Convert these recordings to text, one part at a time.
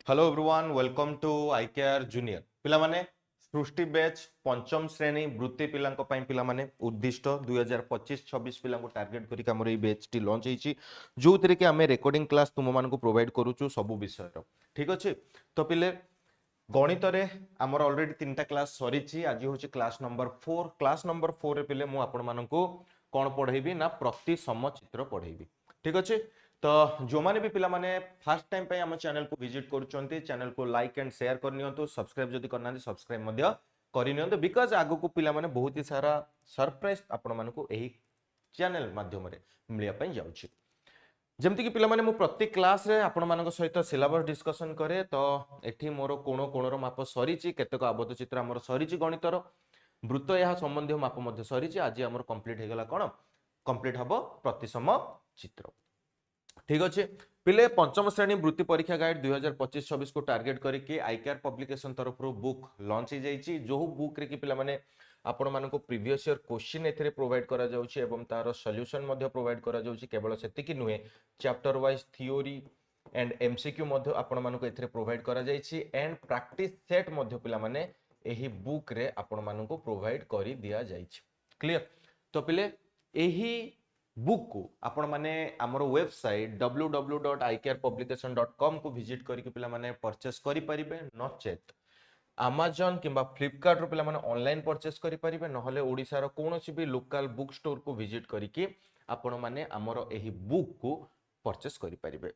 Hello everyone welcome to IKR junior पिलामाने Srishti batch पंचम श्रेणी वृत्ति पिलांको पई पिलामाने उद्दिष्ट 2025-26 पिलांको टार्गेट करी हमर ए बैच टी लॉन्च हेची जो तरे के हमें रिकॉर्डिंग क्लास तुम मानको प्रोवाइड करूछु सब विषय रो ठीक अछि तो पिले गणित रे हमर ऑलरेडी तीनटा क्लास सरीची आज होची क्लास नंबर 4 रे पिले मु आपण मानको कोन पढाइबी ना प्रति समचित्र पढाइबी ठीक अछि तो जो माने भी पिला माने फर्स्ट टाइम पे हम चैनल को विजिट करूचंती चैनल को लाइक एंड शेयर करनियंतु सब्सक्राइब जदी करना सब्सक्राइब मध्य करनियंतु बिकॉज आगो को पिला माने बहुत ही सारा सरप्राइज आपण मानको एही चैनल माध्यम रे मिलिया पई जाउची जेमति कि पिला माने मु प्रति क्लास रे आपण मानको सहित सिलेबस डिस्कशन करे तो एठी मोर कोण कोणर माप सरीची केतक आबद्ध चित्र हमर सरीची गणितर वृत्त यह संबंधी माप मध्य सरीची आज हमर कंप्लीट हे गेला कोन कंप्लीट हबो प्रतिसम चित्र ठीक अच्छे पिले पंचम श्रेणी वृत्ति परीक्षा गाइड 2025-26 को टार्गेट करके आईकेआर पब्लिकेशन तरफ बुक लॉन्च हो जाइए जो बुक रे कि पिला माने आपण मानको प्रीवियस ईयर क्वेश्चन एथिरे प्रोवाइड करा जाउछि एवं तार सॉल्यूशन मध्य प्रोवाइड करा जाउछि केवल सेतिकी नुहे chapter wise theory and MCQ मध्य आपण मानको एथिरे प्रोवाइड करा जाइछि एंड प्रैक्टिस सेट मध्य पिला माने एही बुक रे आपण मानको प्रोवाइड करी दिया जाइछि क्लियर तो पिले एही बुक को आपण माने हमर वेबसाइट www.icarepublication.com को विजिट करके पिला माने परचेस करि परिबे नचेत Amazon किंबा Flipkart रो पिला माने ऑनलाइन परचेस करि परिबे नहले ओडिसा रो कोनोसी भी लोकल बुक स्टोर को विजिट करके आपण माने हमर एही बुक को परचेस करि परिबे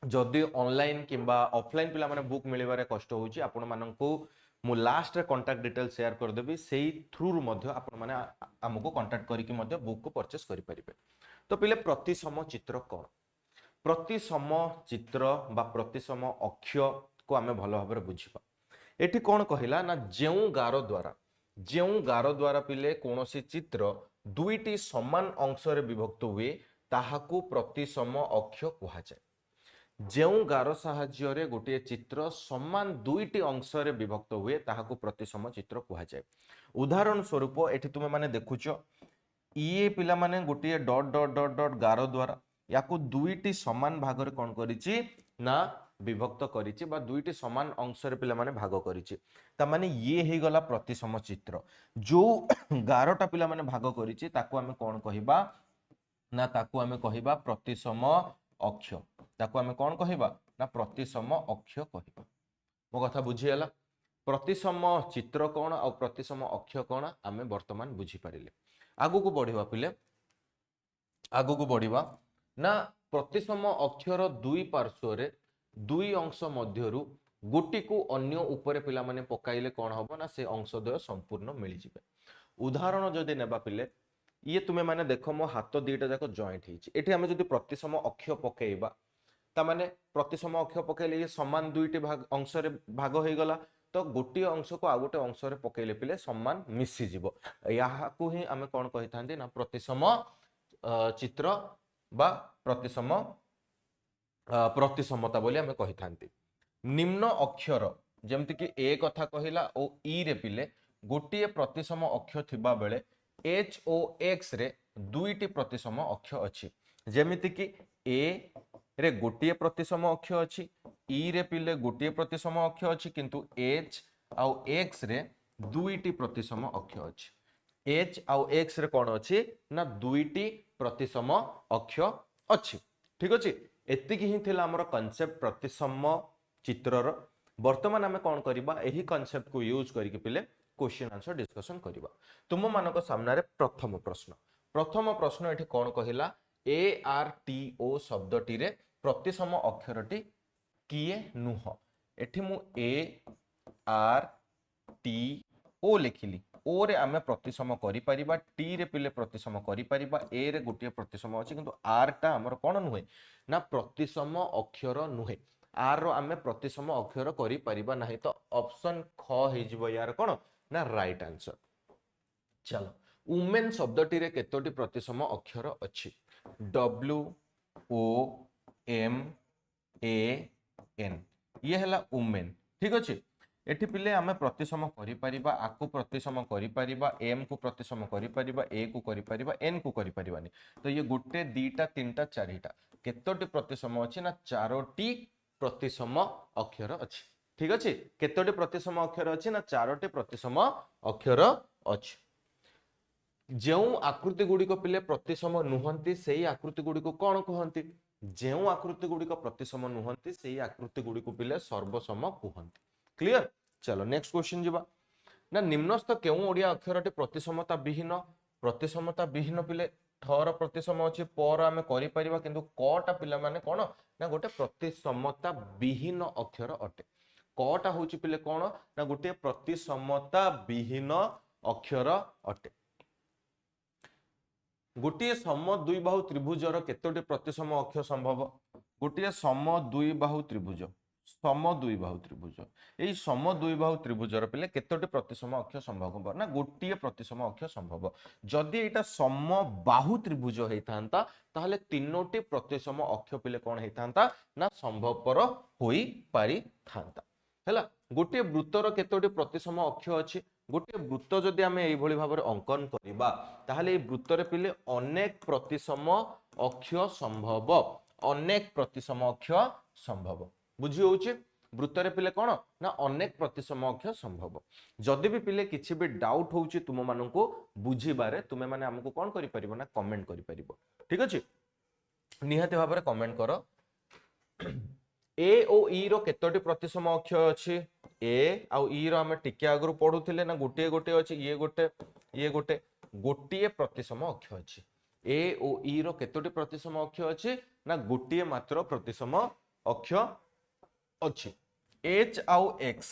जदि ऑनलाइन किंबा ऑफलाइन पिला माने बुक मिलिबारे कष्ट होउची आपण माननको मु लास्ट रे कांटेक्ट डिटेल शेयर कर देबी सेही थ्रू मध्य आपण माने हमको कांटेक्ट करिकि मध्य बुक को परचेस करि परिबे तो पिले प्रतिसम चित्र कोन प्रतिसम चित्र बा प्रतिसम अक्ष को हमें भलो भाबरे बुझिबा एठी कोन कहिला ना जेउ गारो द्वारा पिले कोनोसी चित्र दुईटी समान अंश रे विभक्त हुए ताहाकू प्रतिसम अक्ष कुहा जाय जेउ गारो साहाज्य रे गोटे चित्र समान दुईटी अंश रे विभक्त हुए ताहाकू प्रतिसम चित्र कुहा जाय उदाहरण स्वरूप एठी तुमे माने देखुचो ये पिला माने गोटे डॉट डॉट डॉट डॉट गारो द्वारा याकू दुईटी समान भाग रे कोन करिछि ना विभक्त करिछि बा दुईटी समान अंश रे पिला माने भाग करिछि ता माने ये हे गला प्रतिसम चित्र जो गारोटा पिला माने भाग करिछि ताकू हमें कोन कहिबा ना ताकू हमें कहिबा प्रतिसम अक्ष ताकू हमें कोन कहिबा ना प्रतिसम अक्ष कहिबा मो कथा बुझी गेला प्रतिसम चित्र कोन और प्रतिसम अक्ष कोन हमें वर्तमान बुझी पारिले आगु को बढ़िबा पिले आगु को बढ़िबा ना प्रतिसम अक्षर दुई पार्श्व रे दुई अंश मध्यरु गोटी को अन्य ऊपर पिला माने पकाइले कोन हबो ना से अंशद्वय संपूर्ण मिली जिवे उदाहरण जदि नेबा पिले ये तुमे माने देखो मो हाथ दीटा जाक जॉइंट हिची एठी हमें जदि प्रतिसम अक्ष पकेइबा ता माने प्रतिसम अक्ष पकेले ये समान दुईटी भाग अंश रे भाग होई गला तो गोटी अंश को आ गोटे अंश रे पकेले पिले समान मिसी जिवो याहा को ही हमें कोन कहि थांती ना प्रतिसम चित्र बा प्रतिसम प्रतिसमता बोली हमें कहि थांती निम्न अक्षर जेमति कि ए कथा कहिला ओ ई रे पिले गोटी प्रतिसम अक्ष थिबा बेले एच ओ एक्स रे दुईटी प्रतिसम अक्ष अछि जेमिति कि ए रे गोटी प्रतिसम अक्ष अछि ई रे पिले गोटी प्रतिसम अक्ष अछि किंतु एच आउ एक्स रे दुईटी प्रतिसम अक्ष अछि एच आउ एक्स रे कोन अछि ना दुईटी प्रतिसम अक्ष अछि ठीक अछि एतिकी ही थिला हमर कांसेप्ट प्रतिसम चित्रर वर्तमान हमें कोन करिबा एही कांसेप्ट को यूज करिके पिले क्वेश्चन आंसर डिस्कशन करिबा तुम मानक सामने प्रथम प्रश्न एठी कोन कहिला ए आर टी ओ शब्दटी रे प्रतिसम अक्षरटी किए नुह एठी मु ए आर टी ओ लिखिली ओ रे आमे प्रतिसम करि परिबा टी रे पिले प्रतिसम करि परिबा ए रे गोटे प्रतिसम अछि किंतु आर टा हमर कोन नुहे ना प्रतिसम अक्षर नुहे आर रो आमे प्रतिसम अक्षर करि परिबा नाही तो ऑप्शन ख हे जिवो यार कोन ना राइट आंसर चलो वुमेन शब्दटी रे केतोटी प्रतिसम अक्षर अछि W O M A N ये हला वुमेन ठीक अछि एठी पिले आमे प्रतिसम करि परिबा आकु प्रतिसम करि परिबा एम को प्रतिसम करि परिबा ए को करि परिबा एन को करि परिबानी तो ये गुटे दीटा तीनटा चारिटा केतोटी प्रतिसम अछि ना चारोटी प्रतिसम अक्षर अच्छी ठीक अच्छे केतोटी प्रतिसम अक्षर अच्छी ना 4टी प्रतिसम अक्षर अच्छी जो आकृति गुड़िक पिले प्रतिसम नुहंती से आकृति गुड़िक कौन कहती जो आकृति गुड़िक प्रतिसम नुहंती से आकृति गुड़िक पिले सर्वसम कहती क्लियर चलो नेक्स्ट क्वेश्चन जीवा ना निम्नस्थ केउ ओडिया अक्षरटी प्रतिसमता विहीन पिले ठर प्रतिसम अच्छी पर आम करिपरिबा किंतु कटा पिला माने कोन ना गोटे प्रतिसमता विहीन अक्षर अटे कटा होची पिले कोन ना गोटे प्रतिसमता विहीन अक्षर अटे गोटे सम द्विबाहु त्रिभुजर केतोटी प्रतिसम अक्ष संभव गोटे सम द्विबाहु त्रिभुज यही सम द्विबाहु त्रिभुजर पिले केतोटी प्रतिसम अक्ष संभव ना गोटे प्रतिसम अक्ष संभव जदि एटा सम बाहु त्रिभुज होता ताहले तीनोटी प्रतिसम अक्ष पिले कौन होता ना संभवपर होई पारि थांता हैला गोटे वृत्तर केतोटी प्रतिसम अक्ष अच्छी गोटे वृत्त जदि आम यही भाव अंकन करबा ताहले वृत्तर पिले अनेक प्रतिसम अक्ष संभव अनेक प्रतिसम अक्ष संभव बुझी होउचे वृत्तर पिले कौन ना अनेक प्रतिसम अक्ष संभव जदि भी पिले किछि भी डाउट होउचे तुम माननको बुझीबारे तुमे माने हमको कौन करि परिबो ना कमेंट करि परिबो ठीक अछि निहाते भाबरे कमेंट करो ए ओ ई रो केतोटी प्रतिसम अक्ष अछि ए आउ ई रो हमें टिके आगरु पढुथिले ना गोटे गोटे अछि ये गोटे गोटिए प्रतिसम अक्ष अछि ए ओ ई रो केतोटी प्रतिसम अक्ष अछि ना गोटिए मात्र प्रतिसम अक्ष अच्छी एच आउ एक्स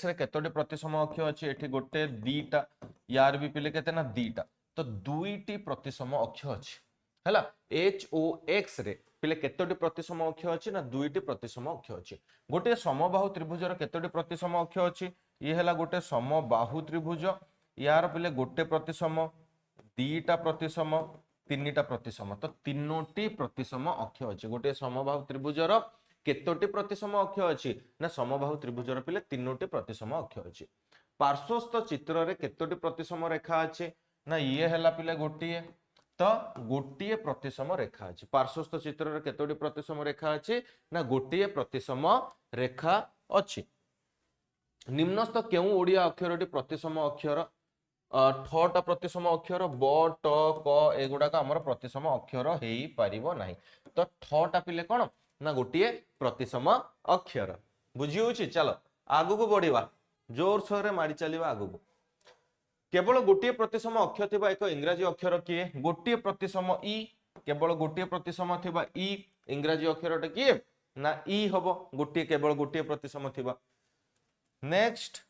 रे केतोटी प्रतिसम अक्ष अच्छी एठी गोटे दीटा यार भी पिले केते ना दीटा तो दुईटी प्रतिसम अक्ष अच्छी हैला एच ओ एक्स रे पिले केतोटी प्रतिसम अक्ष अच्छी ना दुईटी प्रतिसम अक्ष अच्छी गोटे समबाहु त्रिभुजर केतोटी प्रतिसम अक्ष अच्छी ये हैला गोटे समबाहु त्रिभुज यार पिले गोटे प्रतिसम दीटा प्रतिसम तीनटा प्रतिसम तो तीनोटी प्रतिसम अक्ष अच्छी गोटे समबाहु त्रिभुजर केतोटी प्रतिसम अक्ष अच्छी ना समबाहु त्रिभुजर पिले तीनोटी प्रतिसम अक्ष अच्छी पार्श्वस्थ चित्र रे केतोटी प्रतिसम रेखा अच्छी ना ये हैला पिले गोटिए तो गोटिए प्रतिसम रेखा अच्छी पार्श्वस्थ चित्र रे केतोटी प्रतिसम रेखा अच्छी ना गोटिए प्रतिसम रेखा अच्छी निम्नस्थ केउ ओडिया अक्षरटी प्रतिसम अक्षर ठटा प्रतिसम अक्षर ब ट क एगुडा आमर प्रतिसम अक्षर हो पारिबो नाही तो ठटा पिले कौन ना गोटे प्रतिसम अक्षर बुझी होची चलो आगु को बढ़िबा जोर सोर रे मारी चलिबा आगु को केवल गोटे प्रतिसम अक्षर थिबा एक इंग्रजी अक्षर किए गोटे प्रतिसम ई केवल गोटे प्रतिसम थिबा ई इंग्रजी अक्षरटा किए ना ई हबो गोटे केवल गोटे प्रतिसम थिबा नेक्स्ट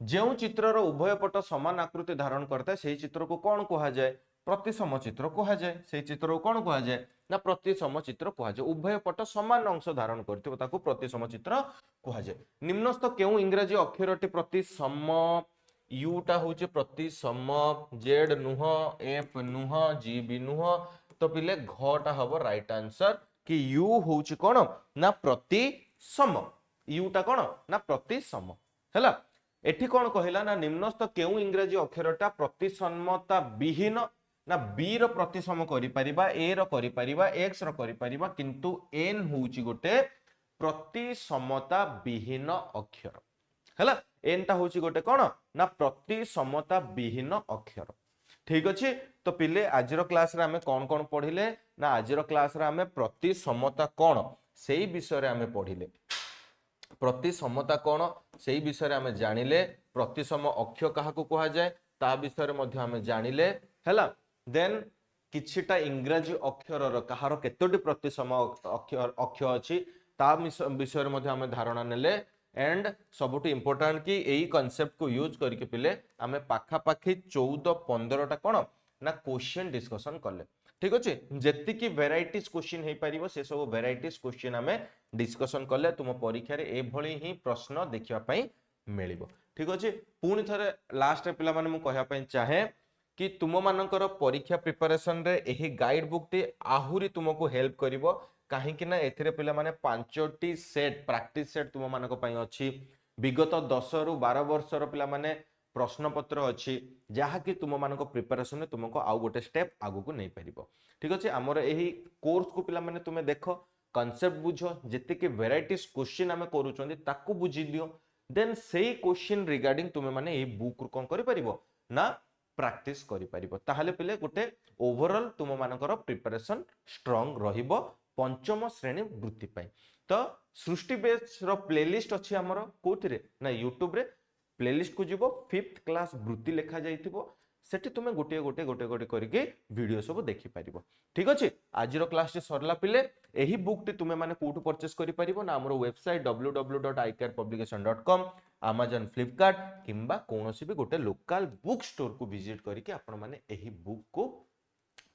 जो चित्रर उभय पट समान आकृति धारण करता है से चित्र को कौन कहा जाए प्रतिसम चित्र कहा जाए से चित्र को कौन कहा जाए ना प्रतिसम चित्र कहा जाए उभय पट समान अंश धारण करथिबो ताको प्रतिसम चित्र कहा जाए निम्नस्थ केउ इंग्रजी अक्षरटी प्रतिसम यूटा होचे प्रतिसम जेड नुह एफ नुह जी भी नुह तो पिले घटा हबो राइट आंसर कि यू होची कोन ना प्रतिसम यूटा कोन ना प्रतिसम हैला एठी कौन कहला ना निम्नस्थ केउ इंग्रजी अक्षरटा प्रतिसमता विहीन ना बी रो प्रतिसम करि परिबा ए रो करि परिबा एक्स रो करि परिबा किंतु एन होउची गोटे प्रतिसमता विहीन अक्षर हैला एन ता होउची गोटे कोन ना प्रतिसमता विहीन अक्षर ठीक अछि तो पिले आज रो क्लास रे हमें कोन कोन पढिले ना आज रो क्लास रे हमें प्रतिसमता कोन सेही विषय रे हमें पढिले प्रतिसमता कौन से विषय में आम जानिले प्रतिसम अक्ष क्या कह जाए ता विषय में आम जानिले हैला देन किछिटा इंग्रजी अक्षर कहार केतोटी प्रतिसम अक्ष अच्छी ता विषय में आम धारणा नेले एंड सबुठ इंपोर्टेंट कि यही कॉन्सेप्ट को यूज करके पिले आम पाखापाखि 14-15टा कौन ना क्वेश्चन डिस्कशन कले ठीक अच्छे जेतिकी वेराइटीज क्वेश्चन हो पार से सब वेराइटीज क्वेश्चन आम डिस्कशन कले तुम परीक्षा रे एभली ही प्रश्न देखा मिल ठीक अच्छे पुणी थे लास्ट पिला माने मु कहया पई चाहे कि तुम मानकर परीक्षा प्रिपरेशन रे एही गाइड बुक टी आहुरी तुमको हेल्प करिवो काहे कि ना एथिरे पिला माने 5टी सेट प्रैक्टिस सेट तुम मानक पई अछि विगत 10 रु 12 वर्षर पिला माने प्रश्न पत्र अच्छी जहाँकि तुम मान प्रिपेरेसन तुमको आउ गोटे स्टेप आगु को नहीं पार ठीक अच्छे आमर यही कोर्स को पिला माने तुमे देख कॉन्सेप्ट बुझ जेते के वेराइटीज क्वेश्चन आमे करूछंदी ताकू बुझी दियो देन सेही क्वेश्चन रिगार्डिंग तुमे माने ए बुक रु कोन करि परिबो ना प्रैक्टिस करि परिबो ताहाले पिले गोटे ओवरऑल तुम मानकर प्रिपरेशन स्ट्रांग रहिबो पंचम श्रेणी वृत्ति पई तो सृष्टि बेस रो प्लेलिस्ट अछि हमर कोथिरे ना यूट्यूब रे प्लेलिस्ट को जीवो 5th क्लास वृत्ति लेखा जाइथिबो सेठी तुमे गोटे गोटे गोटे गोटे करके वीडियो सब देखि परिबो ठीक अछि आज रो क्लास सरला पिले एही बुक टी तुमे माने कोठु परचेस करि परिबो ना हमर वेबसाइट www.icarepublication.com Amazon Flipkart किंबा कोनोसी भी गोटे लोकल बुक स्टोर को विजिट करके आपण माने एही बुक को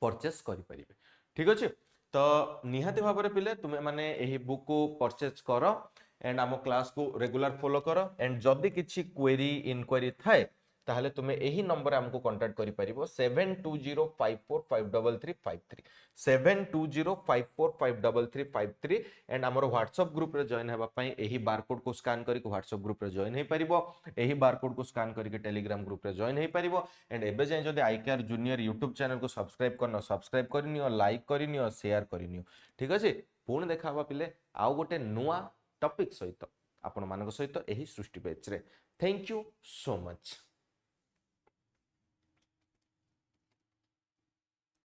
परचेस करि परिबे ठीक अछि तो निहाती भाव में पिले तुम्हें माने एही बुक को परचेज कर एंड आम क्लास को रेगुलर फॉलो कर एंड जदि किछि क्वेरी इनक्वारी थाए ताहले तुम्हें एही नंबर हमको कांटेक्ट करि परिबो 7205453353 7205453353 एंड हमर व्हाट्सएप ग्रुप रे जॉइन हेबा पई एही बारकोड को स्कैन करके व्हाट्सएप ग्रुप रे जॉइन हे परिबो एही बारकोड को स्कैन करके टेलीग्राम ग्रुप रे जॉइन हे परिबो एंड एबे जाय जदि आईकेआर जूनियर यूट्यूब चैनल को सब्सक्राइब करनो सब्सक्राइब करनियो लाइक करनियो शेयर करनियो ठीक अछि पुणी देखा हबा पिले आउ गोटे नुआ टॉपिक सहित आपण मानक सहित एही सृष्टि पेज रे थैंक यू सो मच।